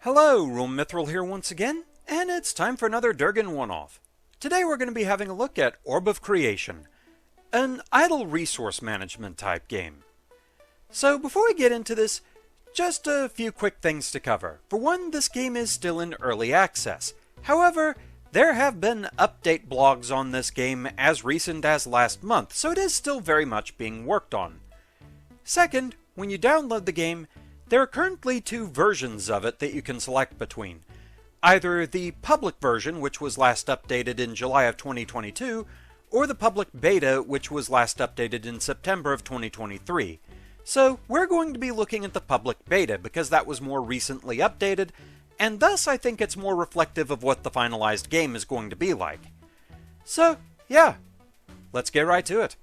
Hello, RoahmMythril here once again, and it's time for another Durgon one-off. Today we're going to be having a look at Orb of Creation, an idle resource management type game. So before we get into this, just a few quick things to cover. For one, this game is still in early access. However, there have been update blogs on this game as recent as last month, so it is still very much being worked on. Second, when you download the game, there are currently two versions of it that you can select between. Either the public version, which was last updated in July of 2022, or the public beta, which was last updated in September of 2023. So we're going to be looking at the public beta because that was more recently updated, and thus I think it's more reflective of what the finalized game is going to be like. So, yeah, let's get right to it.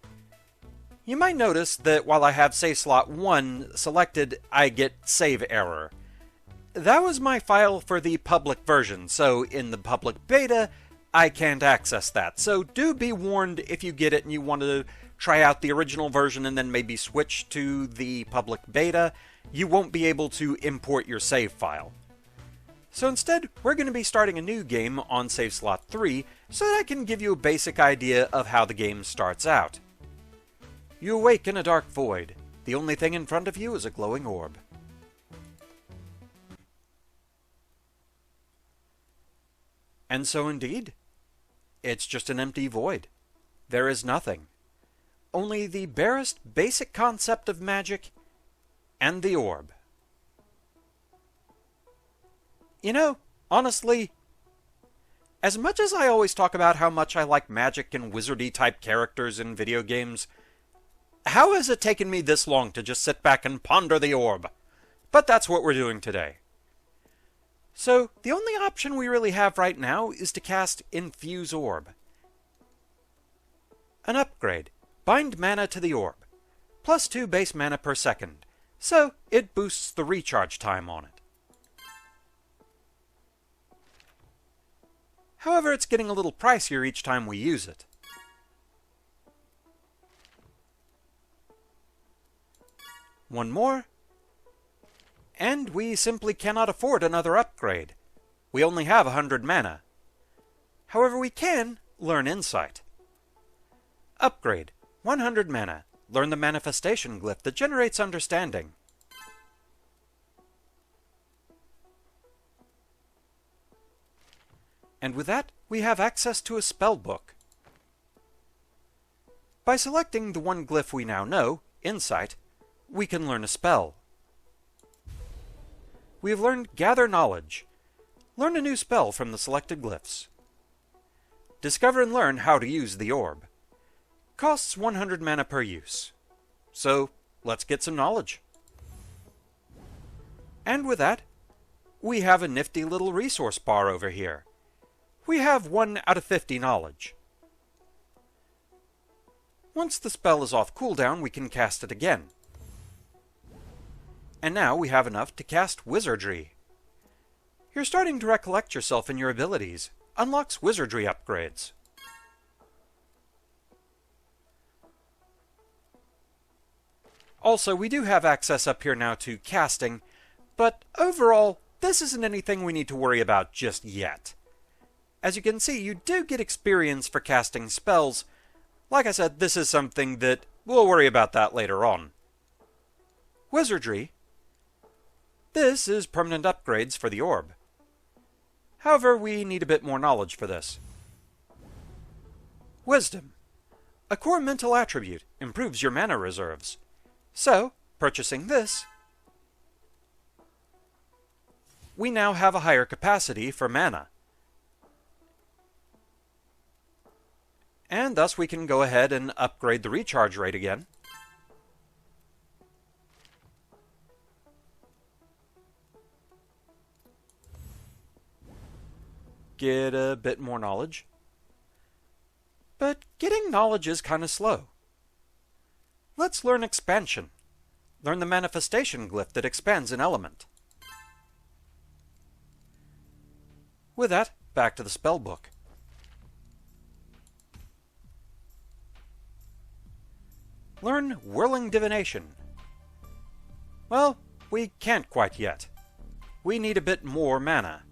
You might notice that while I have save slot 1 selected, I get save error. That was my file for the public version, so in the public beta, I can't access that. So do be warned if you get it and you want to try out the original version and then maybe switch to the public beta, you won't be able to import your save file. So instead, we're going to be starting a new game on save slot 3 so that I can give you a basic idea of how the game starts out. You awake in a dark void. The only thing in front of you is a glowing orb. And so indeed, it's just an empty void. There is nothing. Only the barest basic concept of magic and the orb. You know, honestly, as much as I always talk about how much I like magic and wizardy type characters in video games, how has it taken me this long to just sit back and ponder the orb? But that's what we're doing today. So, the only option we really have right now is to cast Infuse Orb. An upgrade. Bind mana to the orb. Plus 2 base mana per second. So, it boosts the recharge time on it. However, it's getting a little pricier each time we use it. One more, and we simply cannot afford another upgrade. We only have 100 mana. However, we can learn Insight. Upgrade, 100 mana. Learn the manifestation glyph that generates understanding. And with that, we have access to a spell book. By selecting the one glyph we now know, Insight, we can learn a spell. We have learned Gather Knowledge. Learn a new spell from the selected glyphs. Discover and learn how to use the orb. Costs 100 mana per use. So, let's get some knowledge. And with that, we have a nifty little resource bar over here. We have 1 out of 50 knowledge. Once the spell is off cooldown, we can cast it again. And now we have enough to cast Wizardry. You're starting to recollect yourself and your abilities. Unlocks Wizardry upgrades. Also, we do have access up here now to casting, but overall, this isn't anything we need to worry about just yet. As you can see, you do get experience for casting spells. Like I said, this is something that we'll worry about that later on. Wizardry. This is permanent upgrades for the orb. However, we need a bit more knowledge for this. Wisdom. A core mental attribute, improves your mana reserves. So, purchasing this, we now have a higher capacity for mana. And thus we can go ahead and upgrade the recharge rate again. Get a bit more knowledge. But getting knowledge is kind of slow. Let's learn Expansion. Learn the manifestation glyph that expands an element. With that, back to the spell book. Learn Whirling Divination. Well, we can't quite yet. we need a bit more mana.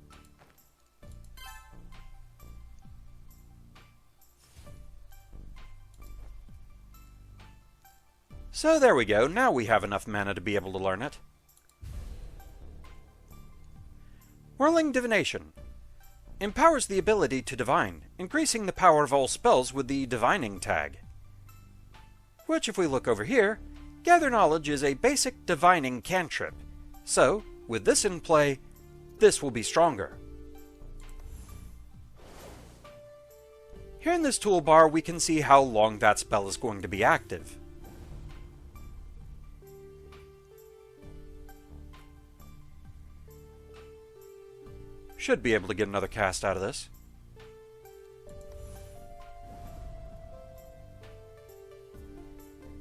So there we go, now we have enough mana to be able to learn it. Whirling Divination empowers the ability to divine, increasing the power of all spells with the divining tag. Which, if we look over here, Gather Knowledge is a basic divining cantrip. So, with this in play, this will be stronger. Here in this toolbar, we can see how long that spell is going to be active. Should be able to get another cast out of this.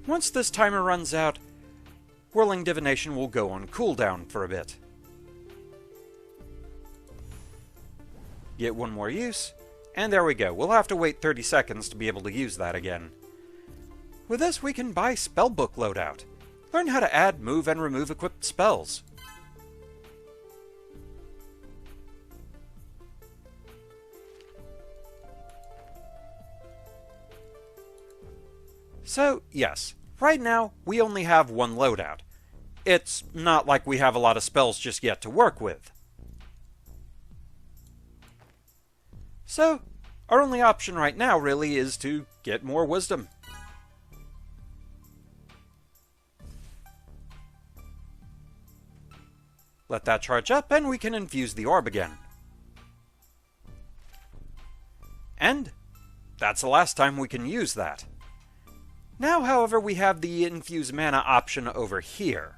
Once this timer runs out, Whirling Divination will go on cooldown for a bit. Get one more use, and there we go. We'll have to wait 30 seconds to be able to use that again. With this, we can buy Spellbook loadout. Learn how to add, move, and remove equipped spells. So, yes, right now, we only have one loadout. It's not like we have a lot of spells just yet to work with. So, our only option right now, really, is to get more wisdom. Let that charge up, and we can infuse the orb again. And that's the last time we can use that. Now, however, we have the infuse mana option over here.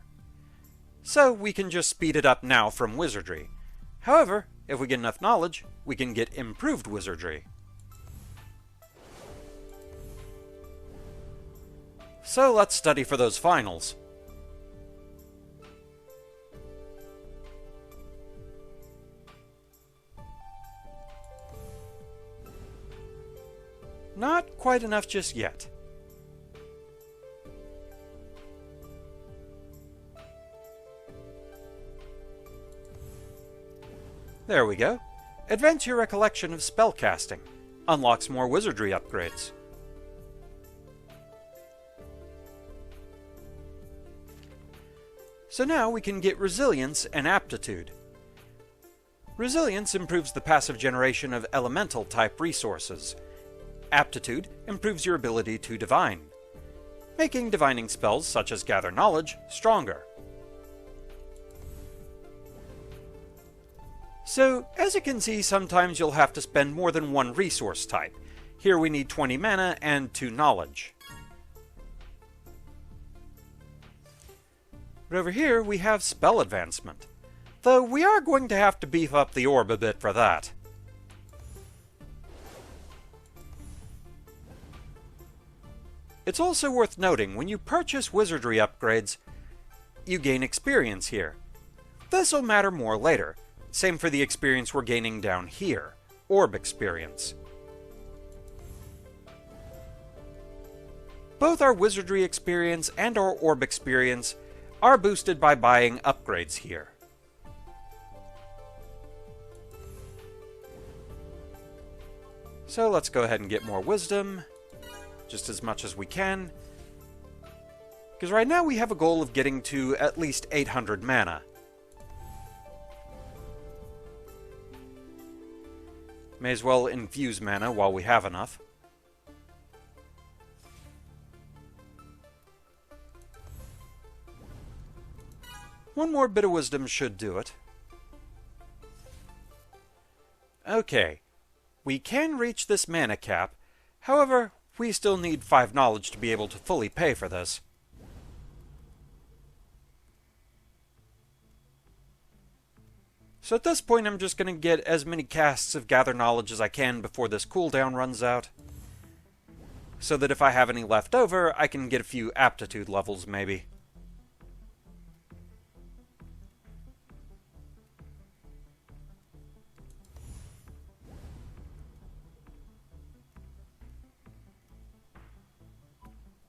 So we can just speed it up now from wizardry. However, if we get enough knowledge, we can get improved wizardry. So let's study for those finals. Not quite enough just yet. There we go. Advance your recollection of spellcasting. Unlocks more wizardry upgrades. So now we can get Resilience and Aptitude. Resilience improves the passive generation of elemental type resources. Aptitude improves your ability to divine, making divining spells such as Gather Knowledge stronger. So, as you can see, sometimes you'll have to spend more than one resource type. Here we need 20 mana and 2 knowledge. But over here we have spell advancement, though we are going to have to beef up the orb a bit for that. It's also worth noting, when you purchase wizardry upgrades, you gain experience here. This'll matter more later. Same for the experience we're gaining down here, orb experience. Both our wizardry experience and our orb experience are boosted by buying upgrades here. So let's go ahead and get more wisdom, just as much as we can, because right now we have a goal of getting to at least 800 mana. May as well infuse mana while we have enough. One more bit of wisdom should do it. Okay, we can reach this mana cap, however, we still need 5 knowledge to be able to fully pay for this. So at this point, I'm just going to get as many casts of Gather Knowledge as I can before this cooldown runs out, so that if I have any left over, I can get a few aptitude levels, maybe.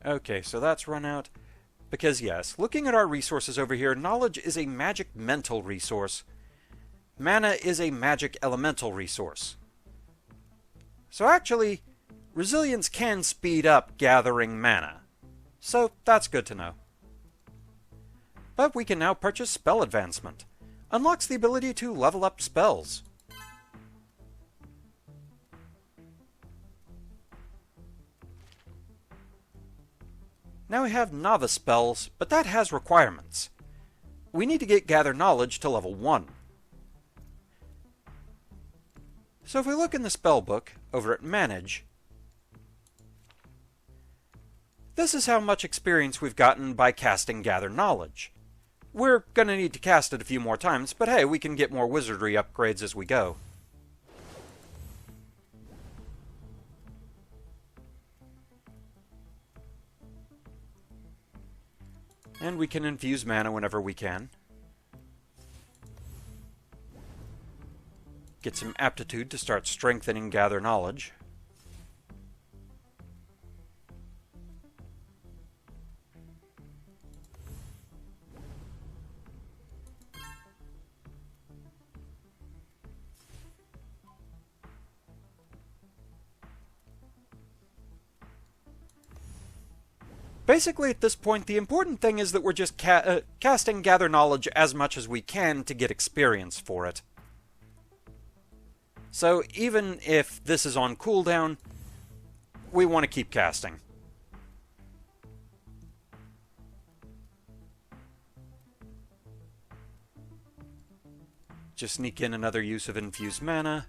Okay, so that's run out. Because yes, looking at our resources over here, knowledge is a magic mental resource. mana is a magic elemental resource. So actually, resilience can speed up gathering mana. So that's good to know. But we can now purchase spell advancement. Unlocks the ability to level up spells. Now we have novice spells, but that has requirements. We need to get Gather Knowledge to level 1. So if we look in the spellbook, over at Manage, this is how much experience we've gotten by casting Gather Knowledge. We're going to need to cast it a few more times, but hey, we can get more wizardry upgrades as we go. And we can infuse mana whenever we can. Get some aptitude to start strengthening Gather Knowledge. Basically, at this point, the important thing is that we're just casting Gather Knowledge as much as we can to get experience for it. So even if this is on cooldown, we want to keep casting. Just sneak in another use of infused mana.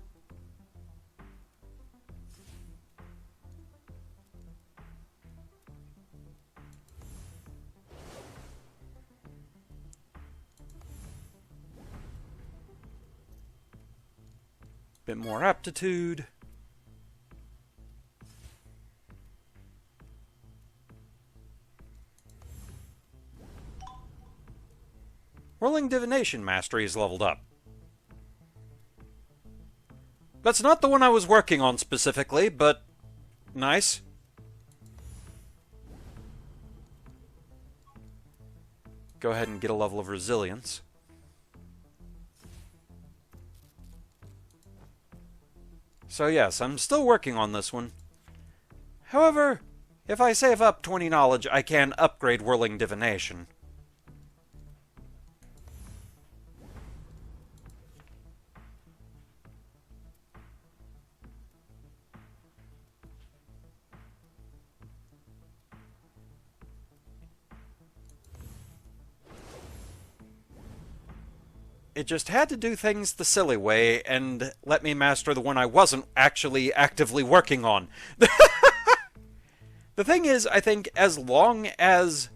Bit more aptitude. Whirling Divination Mastery is leveled up. That's not the one I was working on specifically, but nice. Go ahead and get a level of Resilience. So yes, I'm still working on this one. However, if I save up 20 knowledge, I can upgrade Whirling Divination. It just had to do things the silly way and let me master the one I wasn't actually actively working on. The thing is, I think as long as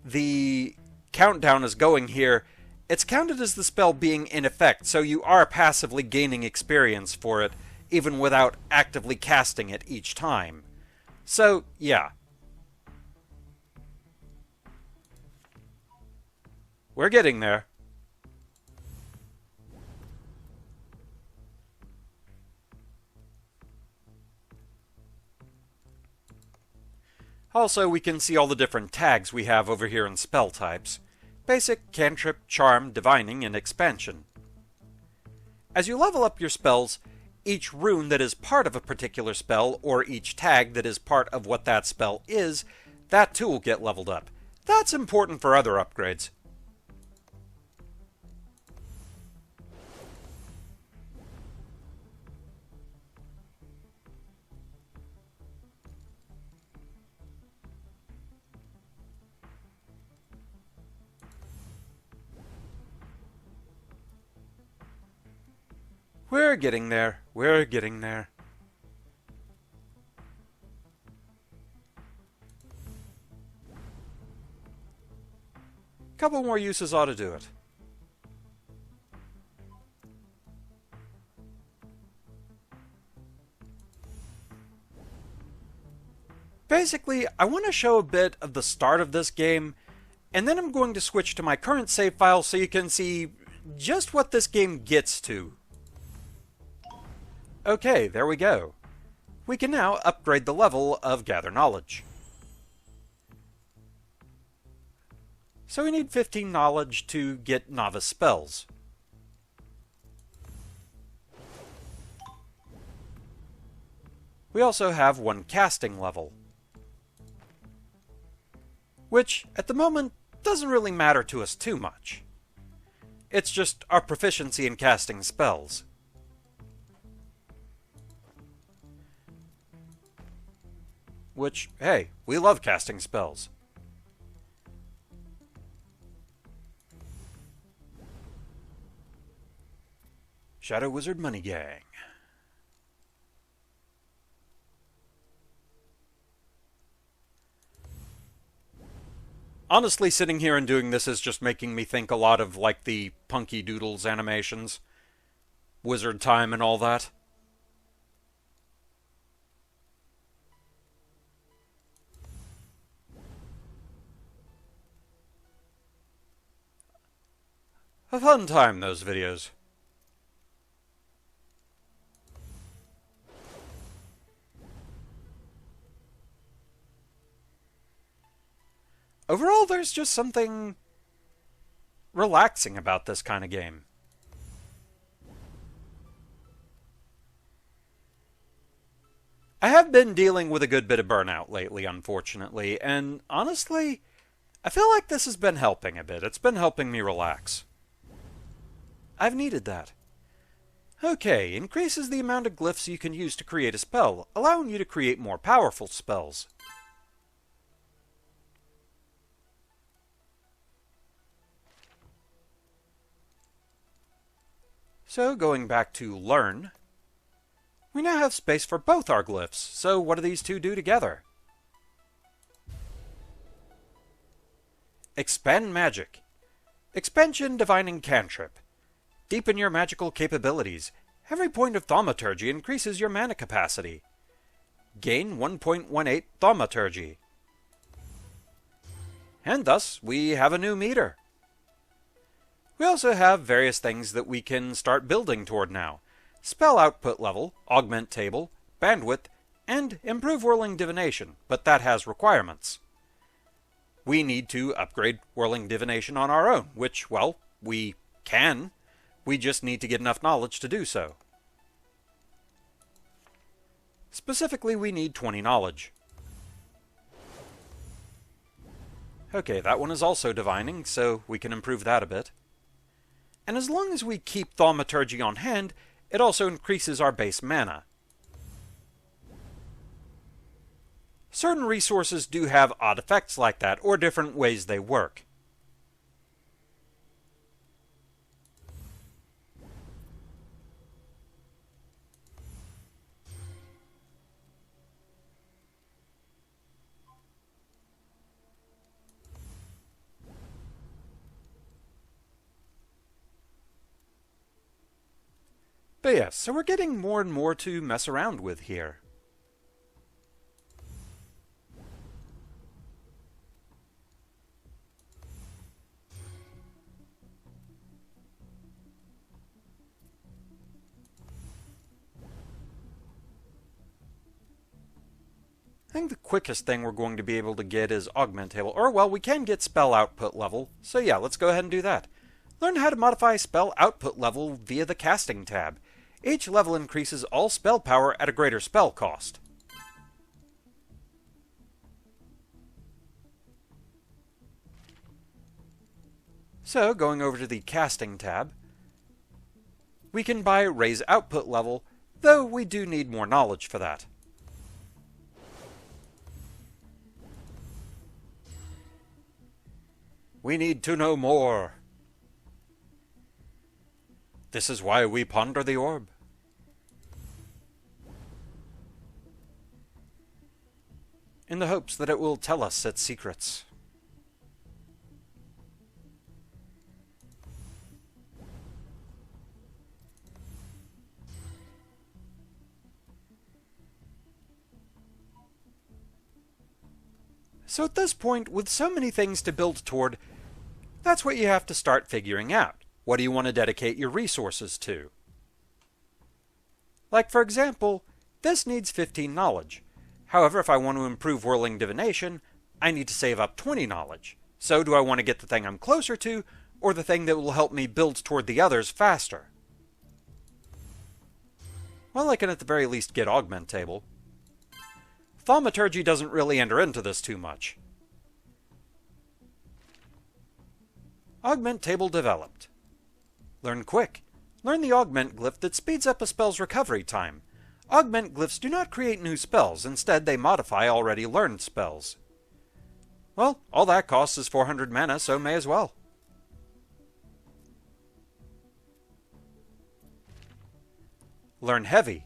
the countdown is going here, it's counted as the spell being in effect, so you are passively gaining experience for it, even without actively casting it each time. So, yeah. We're getting there. Also, we can see all the different tags we have over here in spell types. Basic, Cantrip, Charm, Divining, and Expansion. As you level up your spells, each rune that is part of a particular spell, or each tag that is part of what that spell is, that too will get leveled up. That's important for other upgrades. We're getting there. We're getting there. Couple more uses ought to do it. Basically, I want to show a bit of the start of this game, and then I'm going to switch to my current save file so you can see just what this game gets to. Okay, there we go. We can now upgrade the level of Gather Knowledge. So we need 15 knowledge to get novice spells. We also have one casting level, which, at the moment, doesn't really matter to us too much. It's just our proficiency in casting spells. Which, hey, we love casting spells. Shadow Wizard Money Gang. Honestly, sitting here and doing this is just making me think a lot of, like, the Punky Doodles animations. Wizard Time and all that. A fun time, those videos. Overall, there's just something relaxing about this kind of game. I have been dealing with a good bit of burnout lately, unfortunately, and honestly, I feel like this has been helping a bit. It's been helping me relax. I've needed that. Okay, increases the amount of glyphs you can use to create a spell, allowing you to create more powerful spells. So, going back to Learn, we now have space for both our glyphs, so what do these two do together? Expand Magic. Expansion Divining Cantrip. Deepen your magical capabilities. Every point of Thaumaturgy increases your mana capacity. Gain 1.18 Thaumaturgy. And thus, we have a new meter. We also have various things that we can start building toward now. Spell output level, augment table, bandwidth, and improve whirling divination, but that has requirements. We need to upgrade whirling divination on our own, which, well, we can. We just need to get enough knowledge to do so. Specifically, we need 20 knowledge. Okay, that one is also divining, so we can improve that a bit. And as long as we keep Thaumaturgy on hand, it also increases our base mana. Certain resources do have odd effects like that, or different ways they work. But yes, so we're getting more and more to mess around with here. I think the quickest thing we're going to be able to get is augment table, or well, we can get spell output level, so yeah, let's go ahead and do that. Learn how to modify spell output level via the casting tab. Each level increases all spell power at a greater spell cost. So, going over to the casting tab, we can buy raise output level, though we do need more knowledge for that. We need to know more. This is why we ponder the orb. In the hopes that it will tell us its secrets. So at this point, with so many things to build toward, that's what you have to start figuring out. What do you want to dedicate your resources to? Like, for example, this needs 15 knowledge. However, if I want to improve whirling divination, I need to save up 20 knowledge. So do I want to get the thing I'm closer to, or the thing that will help me build toward the others faster? Well, I can at the very least get augment table. Thaumaturgy doesn't really enter into this too much. Augment table developed. Learn quick. Learn the augment glyph that speeds up a spell's recovery time. Augment glyphs do not create new spells, instead they modify already learned spells. Well, all that costs is 400 mana, so may as well. Learn heavy.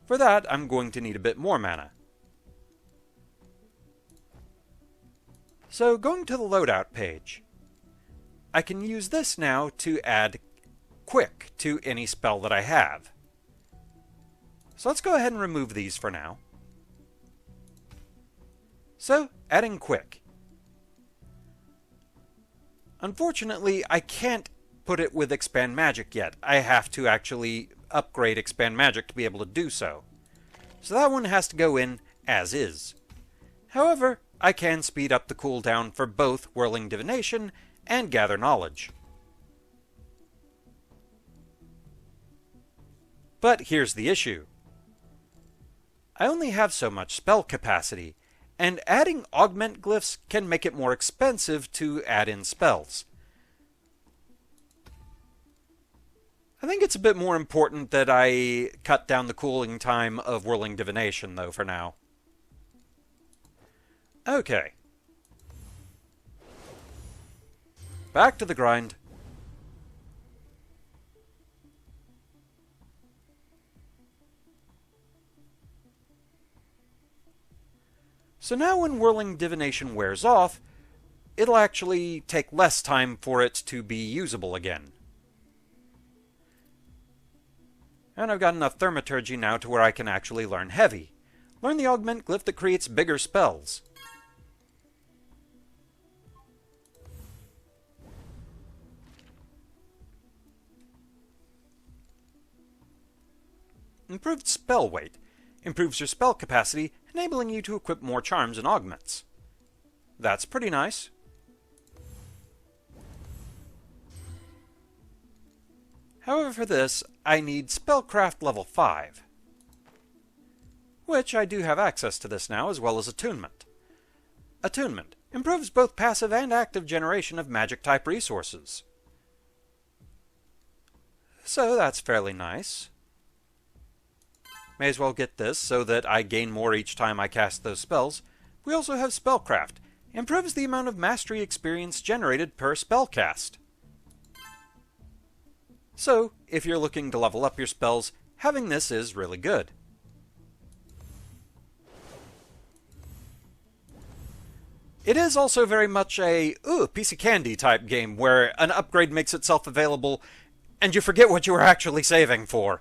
For that, I'm going to need a bit more mana. So, going to the loadout page, I can use this now to add quick to any spell that I have. So let's go ahead and remove these for now. So, adding quick. Unfortunately, I can't put it with Expand Magic yet. I have to actually upgrade Expand Magic to be able to do so. So that one has to go in as is. However, I can speed up the cooldown for both Whirling Divination and Gather Knowledge. But here's the issue. I only have so much spell capacity, and adding augment glyphs can make it more expensive to add in spells. I think it's a bit more important that I cut down the cooling time of Whirling Divination, though, for now. Okay. Back to the grind. So now when Whirling Divination wears off, it'll actually take less time for it to be usable again. And I've got enough Thaumaturgy now to where I can actually learn Heavy. Learn the augment glyph that creates bigger spells. Improved spell weight. Improves your spell capacity, enabling you to equip more charms and augments. That's pretty nice. However, for this, I need Spellcraft level 5. Which I do have access to this now, as well as Attunement. Attunement improves both passive and active generation of magic-type resources. So that's fairly nice. May as well get this so that I gain more each time I cast those spells. We also have Spellcraft. Improves the amount of mastery experience generated per spell cast. So, if you're looking to level up your spells, having this is really good. It is also very much a piece of candy type game where an upgrade makes itself available and you forget what you were actually saving for.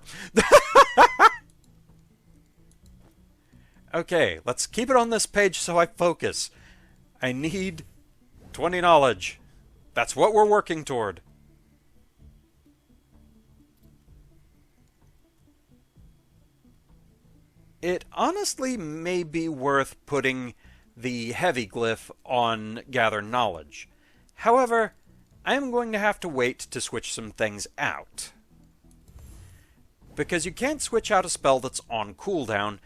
Okay, let's keep it on this page so I focus. I need 20 knowledge. That's what we're working toward. It honestly may be worth putting the heavy glyph on Gather Knowledge. However, I am going to have to wait to switch some things out. Because you can't switch out a spell that's on cooldown,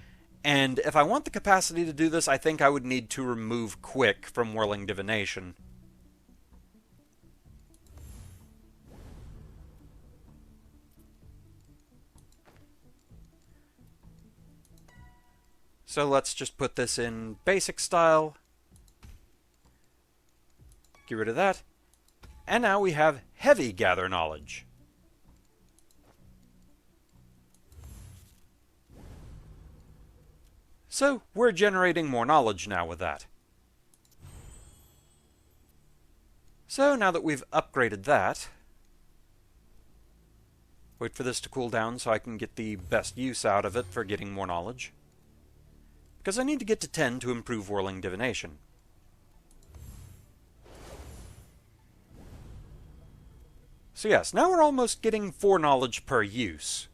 and if I want the capacity to do this, I think I would need to remove Quick from Whirling Divination. So let's just put this in basic style. Get rid of that. And now we have heavy Gather Knowledge. So we're generating more knowledge now with that. So now that we've upgraded that, wait for this to cool down so I can get the best use out of it for getting more knowledge. Because I need to get to 10 to improve Whirling Divination. So yes, now we're almost getting 4 knowledge per use.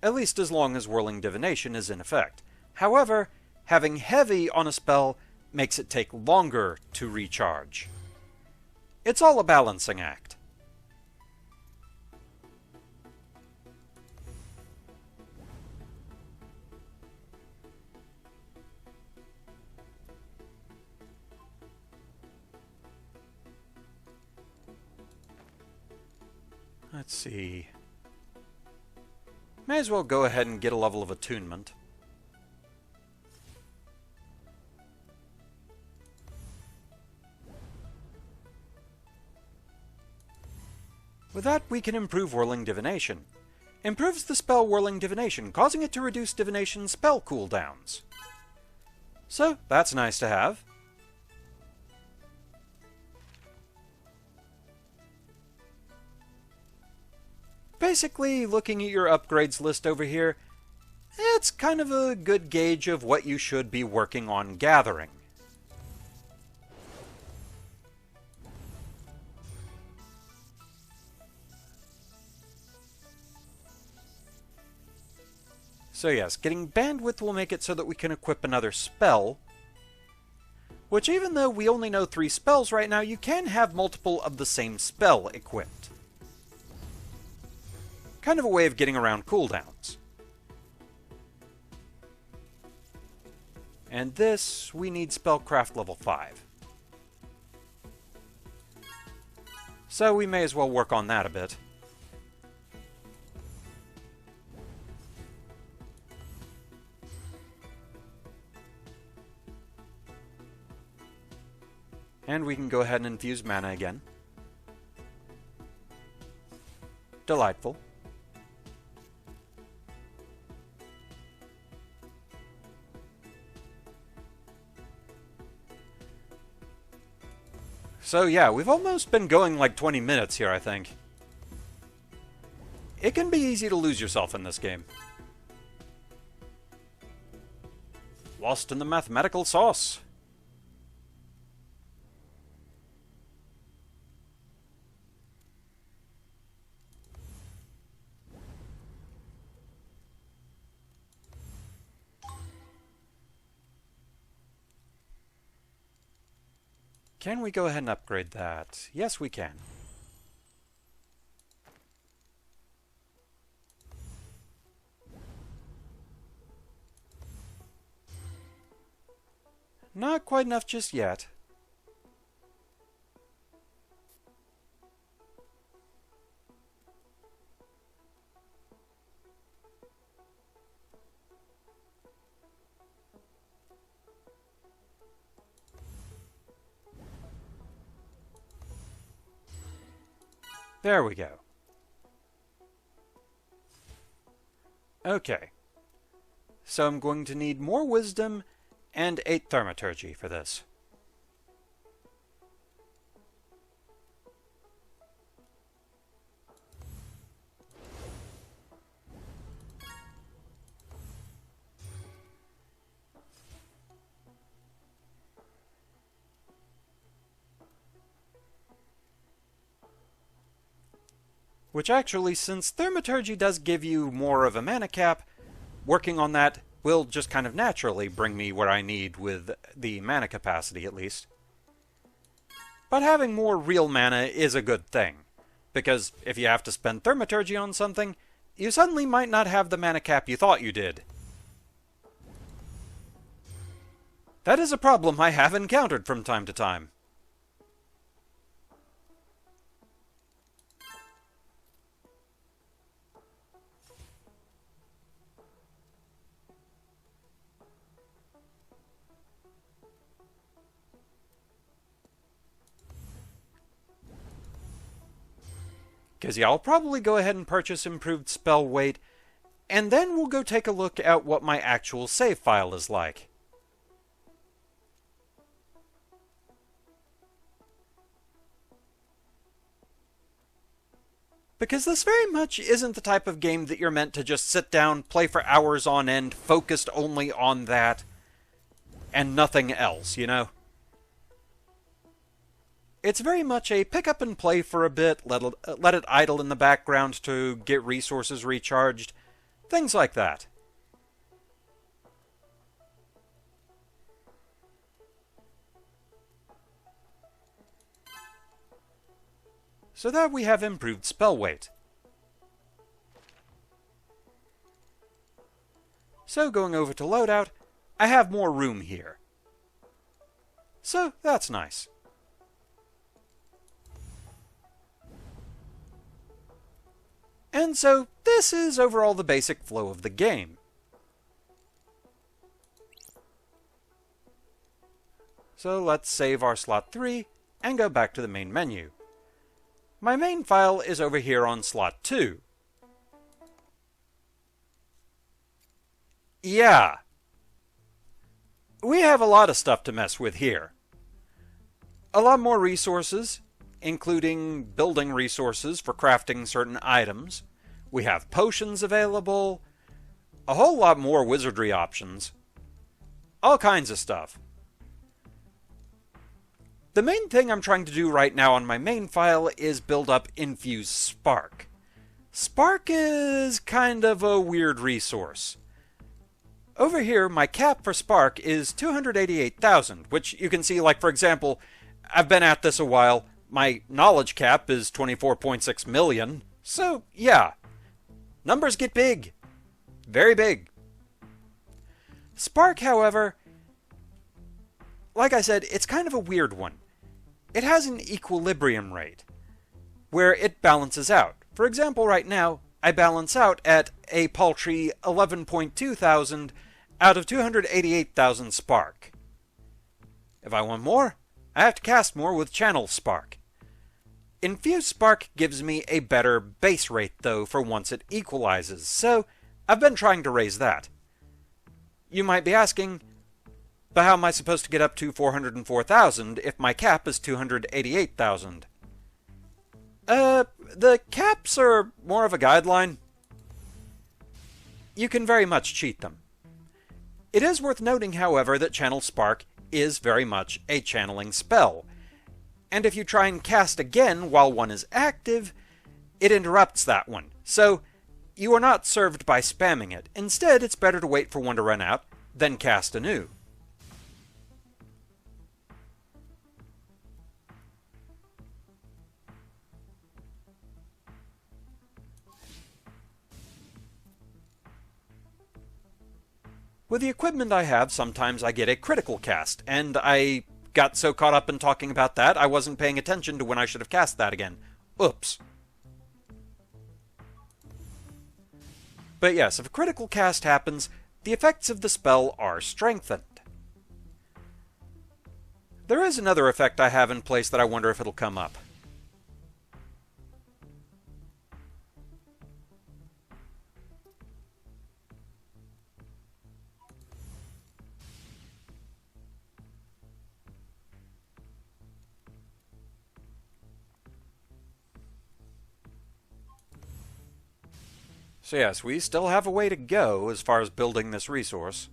At least as long as Whirling Divination is in effect. However, having heavy on a spell makes it take longer to recharge. It's all a balancing act. Let's see. May as well go ahead and get a level of attunement. With that, we can improve Whirling Divination. Improves the spell Whirling Divination, causing it to reduce Divination spell cooldowns. So, that's nice to have. Basically, looking at your upgrades list over here, it's kind of a good gauge of what you should be working on gathering. So yes, getting bandwidth will make it so that we can equip another spell, which even though we only know 3 spells right now, you can have multiple of the same spell equipped. Kind of a way of getting around cooldowns. And this, we need Spellcraft level 5. So we may as well work on that a bit. And we can go ahead and infuse mana again. Delightful. So yeah, we've almost been going like 20 minutes here, I think. It can be easy to lose yourself in this game. Lost in the mathematical sauce. Can we go ahead and upgrade that? Yes, we can. Not quite enough just yet. There we go. Okay. So I'm going to need more wisdom and 8 thaumaturgy for this. Which actually, since thaumaturgy does give you more of a mana cap, working on that will just kind of naturally bring me where I need with the mana capacity, at least. But having more real mana is a good thing, because if you have to spend thaumaturgy on something, you suddenly might not have the mana cap you thought you did. That is a problem I have encountered from time to time. Because yeah, I'll probably go ahead and purchase improved spell weight, and then we'll go take a look at what my actual save file is like. Because this very much isn't the type of game that you're meant to just sit down, play for hours on end, focused only on that, and nothing else, you know? It's very much a pick up and play for a bit, let it idle in the background to get resources recharged, things like that. So that we have improved spell weight. So going over to loadout, I have more room here. So that's nice. And so this is overall the basic flow of the game. So let's save our slot 3 and go back to the main menu. My main file is over here on slot 2. Yeah. We have a lot of stuff to mess with here. A lot more resources, including building resources for crafting certain items. We have potions available, a whole lot more wizardry options, all kinds of stuff. The main thing I'm trying to do right now on my main file is build up Infused Spark. Spark is kind of a weird resource. Over here, my cap for Spark is 288,000, which you can see, like, for example, I've been at this a while. My knowledge cap is 24.6 million. So, yeah. Numbers get big. Very big. Spark, however, like I said, it's kind of a weird one. It has an equilibrium rate, where it balances out. For example, right now, I balance out at a paltry 11.2 thousand out of 288,000 Spark. If I want more, I have to cast more with Channel Spark. Infused Spark gives me a better base rate, though, for once it equalizes, so I've been trying to raise that. You might be asking, but how am I supposed to get up to 404,000 if my cap is 288,000? The caps are more of a guideline. You can very much cheat them. It is worth noting, however, that Channel Spark is very much a channeling spell, and if you try and cast again while one is active, it interrupts that one, so you are not served by spamming it. Instead, it's better to wait for one to run out, then cast anew. With the equipment I have, sometimes I get a critical cast, and I got so caught up in talking about that, I wasn't paying attention to when I should have cast that again. Oops. But yes, if a critical cast happens, the effects of the spell are strengthened. There is another effect I have in place that I wonder if it'll come up. So yes, we still have a way to go as far as building this resource.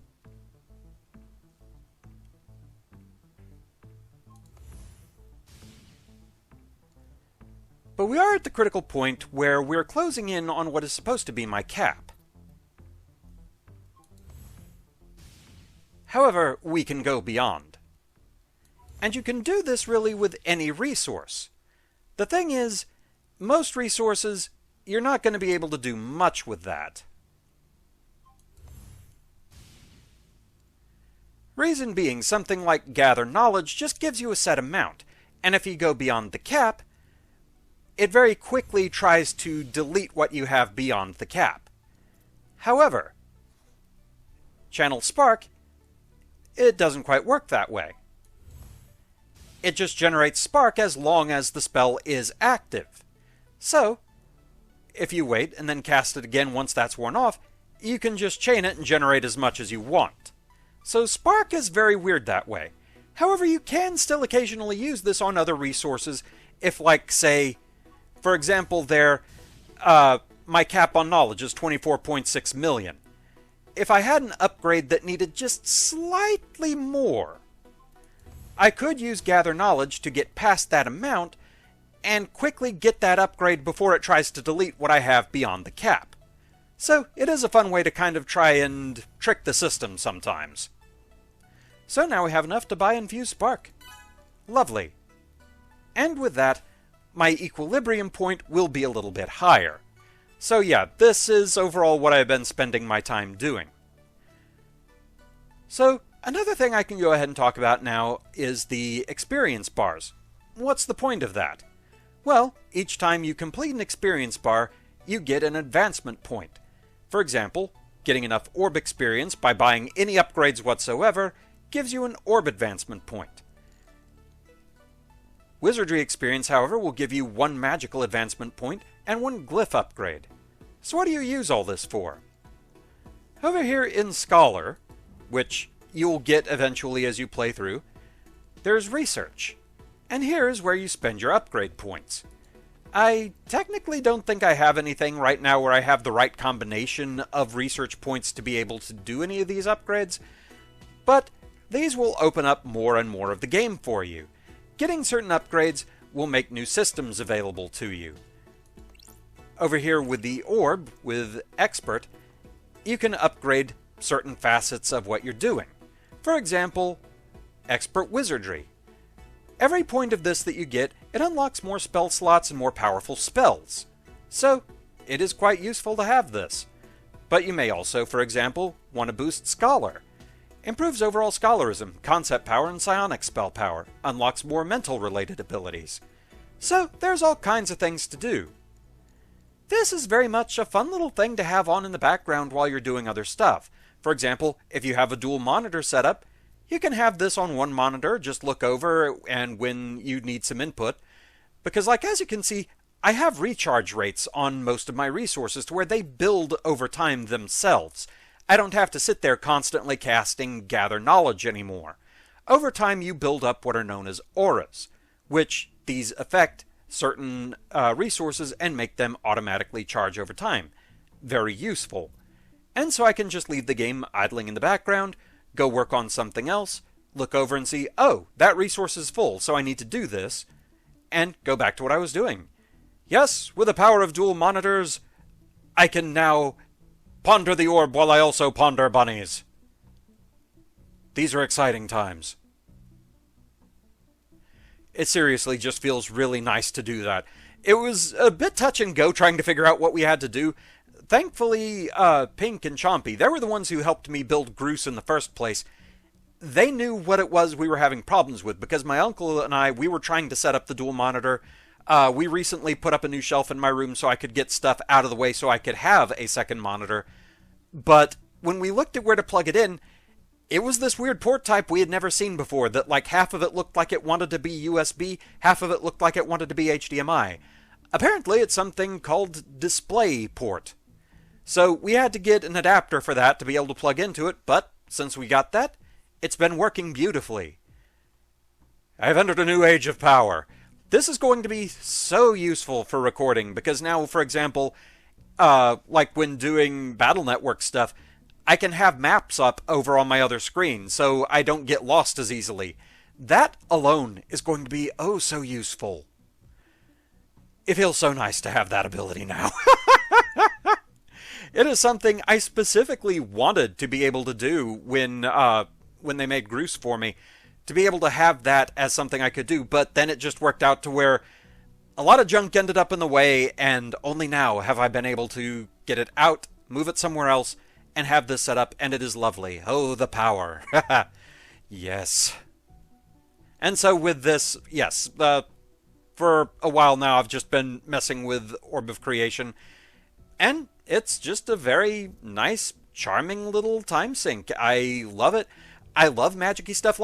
But we are at the critical point where we're closing in on what is supposed to be my cap. However, we can go beyond. And you can do this really with any resource. The thing is, most resources, you're not going to be able to do much with that. Reason being, something like Gather Knowledge just gives you a set amount, and if you go beyond the cap, it very quickly tries to delete what you have beyond the cap. However, Channel Spark, it doesn't quite work that way. It just generates spark as long as the spell is active. So, if you wait and then cast it again once that's worn off, you can just chain it and generate as much as you want. So spark is very weird that way. However, you can still occasionally use this on other resources if, like, say, for example, my cap on knowledge is 24.6 million. If I had an upgrade that needed just slightly more, I could use Gather Knowledge to get past that amount and quickly get that upgrade before it tries to delete what I have beyond the cap. So it is a fun way to kind of try and trick the system sometimes. So now we have enough to buy Infused Spark. Lovely. And with that, my equilibrium point will be a little bit higher. So yeah, this is overall what I've been spending my time doing. So another thing I can go ahead and talk about now is the experience bars. What's the point of that? Well, each time you complete an experience bar, you get an advancement point. For example, getting enough orb experience by buying any upgrades whatsoever gives you an orb advancement point. Wizardry experience, however, will give you 1 magical advancement point and 1 glyph upgrade. So what do you use all this for? Over here in Scholar, which you'll get eventually as you play through, there's Research. And here's where you spend your upgrade points. I technically don't think I have anything right now where I have the right combination of research points to be able to do any of these upgrades, but these will open up more and more of the game for you. Getting certain upgrades will make new systems available to you. Over here with the Orb, with Expert, you can upgrade certain facets of what you're doing. For example, Expert Wizardry. Every point of this that you get, it unlocks more spell slots and more powerful spells. So, it is quite useful to have this. But you may also, for example, want to boost Scholar. Improves overall scholarism, concept power, and psionic spell power. Unlocks more mental-related abilities. So, there's all kinds of things to do. This is very much a fun little thing to have on in the background while you're doing other stuff. For example, if you have a dual monitor setup, you can have this on one monitor, just look over and when you need some input. Because as you can see, I have recharge rates on most of my resources to where they build over time themselves. I don't have to sit there constantly casting Gather Knowledge anymore. Over time you build up what are known as auras, which these affect certain resources and make them automatically charge over time. Very useful. And so I can just leave the game idling in the background, go work on something else, look over and see, oh, that resource is full, so I need to do this, and go back to what I was doing. Yes, with the power of dual monitors, I can now ponder the orb while I also ponder bunnies. These are exciting times. It seriously just feels really nice to do that. It was a bit touch and go trying to figure out what we had to do. Thankfully, Pink and Chompy, they were the ones who helped me build Groose in the first place. They knew what it was we were having problems with, because my uncle and I, we were trying to set up the dual monitor. We recently put up a new shelf in my room so I could get stuff out of the way so I could have a second monitor. But when we looked at where to plug it in, it was this weird port type we had never seen before, that half of it looked like it wanted to be USB, half of it looked like it wanted to be HDMI. Apparently it's something called DisplayPort. So we had to get an adapter for that to be able to plug into it, but since we got that, it's been working beautifully. I've entered a new age of power. This is going to be so useful for recording, because now, for example, when doing Battle Network stuff, I can have maps up over on my other screen, so I don't get lost as easily. That alone is going to be oh so useful. It feels so nice to have that ability now. It is something I specifically wanted to be able to do when they made Groose for me, to be able to have that as something I could do, but then it just worked out to where a lot of junk ended up in the way, and only now have I been able to get it out, move it somewhere else, and have this set up, and it is lovely. Oh, the power. Yes. And so with this, yes, for a while now I've just been messing with Orb of Creation, and it's just a very nice, charming little time sink. I love it. I love magic-y stuff,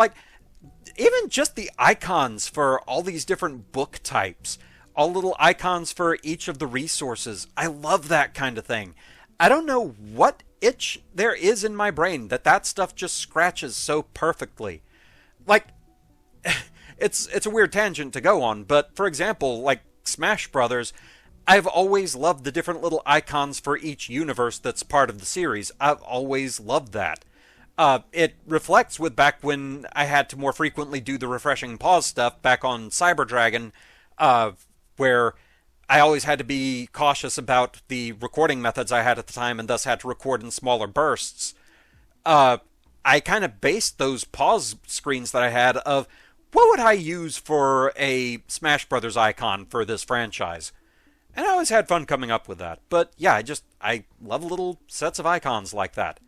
even just the icons for all these different book types, all little icons for each of the resources. I love that kind of thing. I don't know what itch there is in my brain that stuff just scratches so perfectly. It's a weird tangent to go on, but for example, Smash Brothers, I've always loved the different little icons for each universe that's part of the series. I've always loved that. It reflects with back when I had to more frequently do the refreshing pause stuff back on Cyber Dragon, where I always had to be cautious about the recording methods I had at the time and thus had to record in smaller bursts. I kind of based those pause screens that I had of what would I use for a Smash Brothers icon for this franchise. And I always had fun coming up with that. But yeah, I love little sets of icons like that.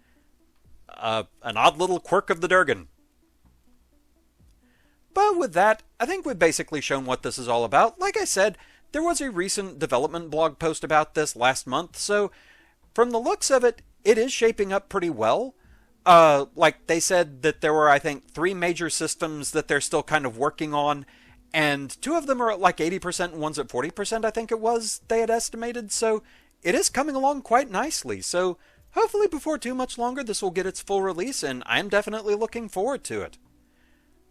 An odd little quirk of the Durgon. But with that, I think we've basically shown what this is all about. Like I said, There was a recent development blog post about this last month, so from the looks of it, it is shaping up pretty well. Like they said that there were, I think, 3 major systems that they're still kind of working on, and 2 of them are at like 80% and one's at 40%, I think it was, they had estimated, so it is coming along quite nicely. So hopefully before too much longer this will get its full release, and I'm definitely looking forward to it.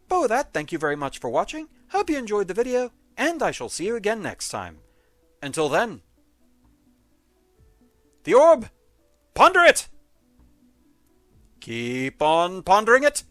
But with that, thank you very much for watching, hope you enjoyed the video, and I shall see you again next time. Until then, the orb! Ponder it! Keep on pondering it!